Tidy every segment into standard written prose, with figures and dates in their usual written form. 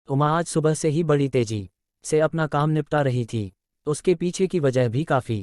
उमा आज सुबह से ही बड़ी तेजी से अपना काम निपटा रही थी। उसके पीछे की वजह भी काफ़ी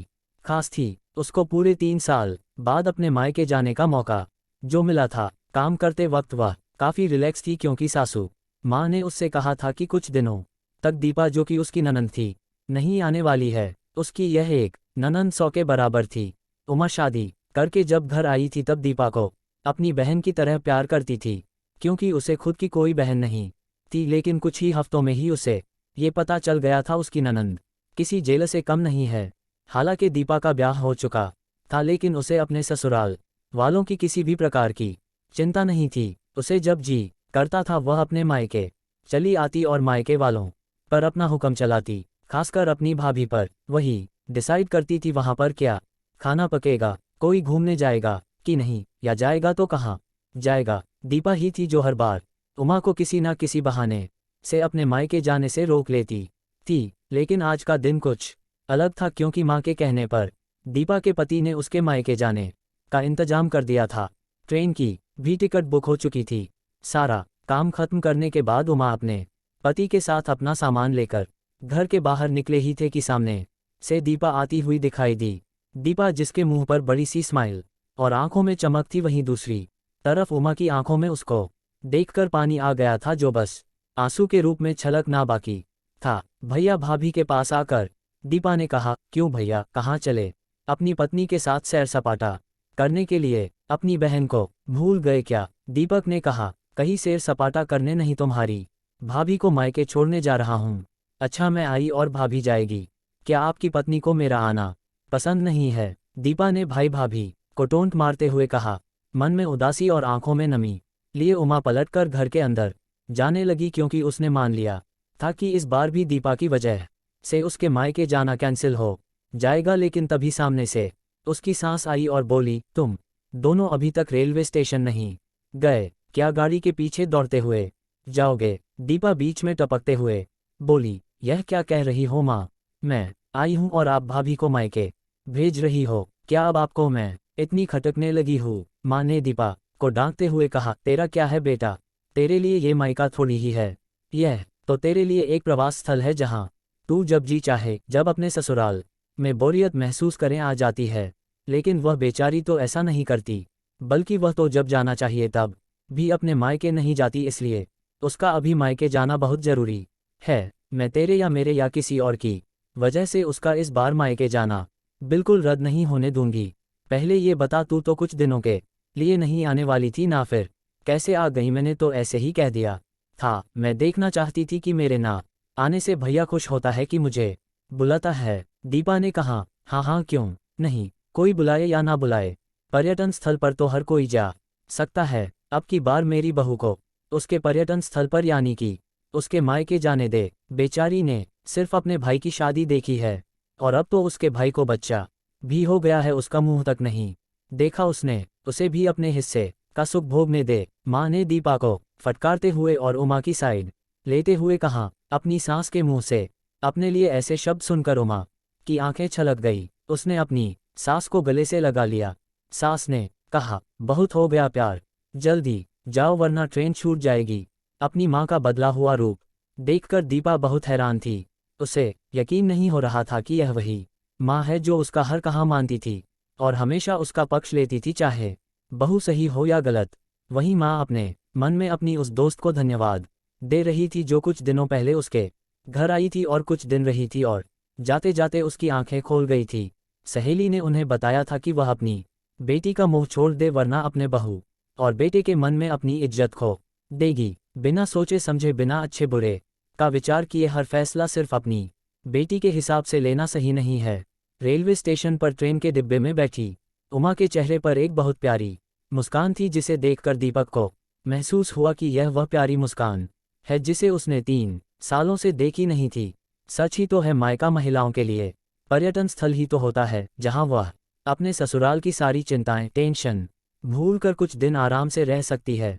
खास थी। उसको पूरे 3 साल बाद अपने मायके जाने का मौका जो मिला था। काम करते वक्त वह काफ़ी रिलैक्स थी क्योंकि सासू माँ ने उससे कहा था कि कुछ दिनों तक दीपा, जो कि उसकी ननंद थी, नहीं आने वाली है। उसकी यह एक ननंद 100 के बराबर थी। उमा शादी करके जब घर आई थी तब दीपा को अपनी बहन की तरह प्यार करती थी, क्योंकि उसे खुद की कोई बहन नहीं थी। लेकिन कुछ ही हफ्तों में ही उसे ये पता चल गया था उसकी ननंद किसी जेल से कम नहीं है। हालांकि दीपा का ब्याह हो चुका था, लेकिन उसे अपने ससुराल वालों की किसी भी प्रकार की चिंता नहीं थी। उसे जब जी करता था वह अपने मायके चली आती और मायके वालों पर अपना हुक्म चलाती, खासकर अपनी भाभी पर। वही डिसाइड करती थी वहां पर क्या खाना पकेगा, कोई घूमने जाएगा कि नहीं, या जाएगा तो कहाँ जाएगा। दीपा ही थी जो हर बार उमा को किसी ना किसी बहाने से अपने मायके जाने से रोक लेती थी। लेकिन आज का दिन कुछ अलग था, क्योंकि माँ के कहने पर दीपा के पति ने उसके मायके जाने का इंतजाम कर दिया था। ट्रेन की भी टिकट बुक हो चुकी थी। सारा काम खत्म करने के बाद उमा अपने पति के साथ अपना सामान लेकर घर के बाहर निकले ही थे कि सामने से दीपा आती हुई दिखाई दी। दीपा, जिसके मुंह पर बड़ी सी स्माइल और आंखों में चमक थी, वहीं दूसरी तरफ उमा की आंखों में उसको देखकर पानी आ गया था, जो बस आंसू के रूप में छलक ना बाकी था। भैया, भाभी के पास आकर दीपा ने कहा। क्यों भैया, कहाँ चले? अपनी पत्नी के साथ सैर सपाटा करने के लिए अपनी बहन को भूल गए क्या? दीपक ने कहा, कहीं सैर सपाटा करने नहीं, तुम्हारी भाभी को मायके छोड़ने जा रहा हूँ। अच्छा, मैं आई और भाभी जाएगी? क्या आपकी पत्नी को मेरा आना पसंद नहीं है? दीपा ने भाई भाभी को टोंट मारते हुए कहा। मन में उदासी और आंखों में नमी लिए उमा पलटकर घर के अंदर जाने लगी, क्योंकि उसने मान लिया था कि इस बार भी दीपा की वजह से उसके मायके जाना कैंसिल हो जाएगा। लेकिन तभी सामने से उसकी सास आई और बोली, तुम दोनों अभी तक रेलवे स्टेशन नहीं गए क्या? गाड़ी के पीछे दौड़ते हुए जाओगे? दीपा बीच में टपकते हुए बोली, यह क्या कह रही हो माँ? मैं आई हूँ और आप भाभी को मायके भेज रही हो क्या? अब आपको मैं इतनी खटकने लगी हूँ? माँ ने दीपा को डांटते हुए कहा, तेरा क्या है बेटा? तेरे लिए ये मायका थोड़ी ही है, यह तो तेरे लिए एक प्रवास स्थल है जहाँ तू जब जी चाहे, जब अपने ससुराल में बोरियत महसूस करें आ जाती है। लेकिन वह बेचारी तो ऐसा नहीं करती, बल्कि वह तो जब जाना चाहिए तब भी अपने मायके नहीं जाती। इसलिए उसका अभी मायके जाना बहुत जरूरी है। मैं तेरे या मेरे या किसी और की वजह से उसका इस बार मायके जाना बिल्कुल रद्द नहीं होने दूंगी। पहले ये बता, तू तो कुछ दिनों के लिए नहीं आने वाली थी ना? फिर कैसे आ गई? मैंने तो ऐसे ही कह दिया था। मैं देखना चाहती थी कि मेरे ना आने से भैया खुश होता है कि मुझे बुलाता है। दीपा ने कहा, हाँ हाँ, क्यों नहीं, कोई बुलाए या ना बुलाए, पर्यटन स्थल पर तो हर कोई जा सकता है। अब की बार मेरी बहू को उसके पर्यटन स्थल पर, यानी कि उसके मायके जाने दे। बेचारी ने सिर्फ अपने भाई की शादी देखी है और अब तो उसके भाई को बच्चा भी हो गया है। उसका मुंह तक नहीं देखा उसने। उसे भी अपने हिस्से का सुख भोगने दे। माँ ने दीपा को फटकारते हुए और उमा की साइड लेते हुए कहा। अपनी सास के मुंह से अपने लिए ऐसे शब्द सुनकर उमा की आंखें छलक गई। उसने अपनी सास को गले से लगा लिया। सास ने कहा, बहुत हो गया प्यार, जल्दी जाओ वरना ट्रेन छूट जाएगी। अपनी माँ का बदला हुआ रूप देखकर दीपा बहुत हैरान थी। उसे यकीन नहीं हो रहा था कि यह वही माँ है जो उसका हर कहा मानती थी और हमेशा उसका पक्ष लेती थी, चाहे बहू सही हो या गलत। वहीं माँ अपने मन में अपनी उस दोस्त को धन्यवाद दे रही थी जो कुछ दिनों पहले उसके घर आई थी और कुछ दिन रही थी और जाते जाते उसकी आंखें खोल गई थी। सहेली ने उन्हें बताया था कि वह अपनी बेटी का मुंह छोड़ दे, वरना अपने बहू और बेटे के मन में अपनी इज्जत खो देगी। बिना सोचे समझे, बिना अच्छे बुरे का विचार किए हर फैसला सिर्फ अपनी बेटी के हिसाब से लेना सही नहीं है। रेलवे स्टेशन पर ट्रेन के डिब्बे में बैठी उमा के चेहरे पर एक बहुत प्यारी मुस्कान थी, जिसे देखकर दीपक को महसूस हुआ कि यह वह प्यारी मुस्कान है जिसे उसने 3 सालों से देखी नहीं थी। सच ही तो है, मायका महिलाओं के लिए पर्यटन स्थल ही तो होता है जहां वह अपने ससुराल की सारी चिंताएं, टेंशन भूलकर कुछ दिन आराम से रह सकती है।